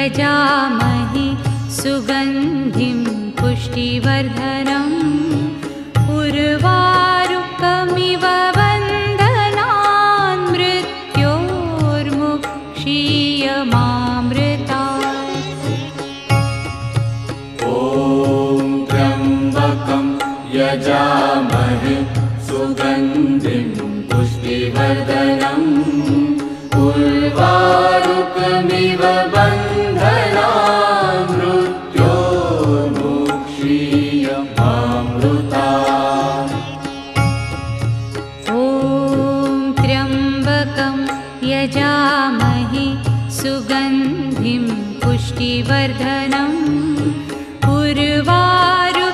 यजामहे सुगन्धिं पुष्टिवर्धनम् उर्वारुकमिव बन्धनान् मृत्योर्मुक्षीयमामृतात्। ॐ त्र्यम्बकं यजामहे सुगन्धिं पुष्टिवर्धनम् उर्वारुकमिव बन्धनान् मृत्योर्मुक्षीयमामृतात्। ॐ त्र्यम्बकं यजामहे सुगन्धिं पुष्टिवर्धनम् उर्वारुकमिव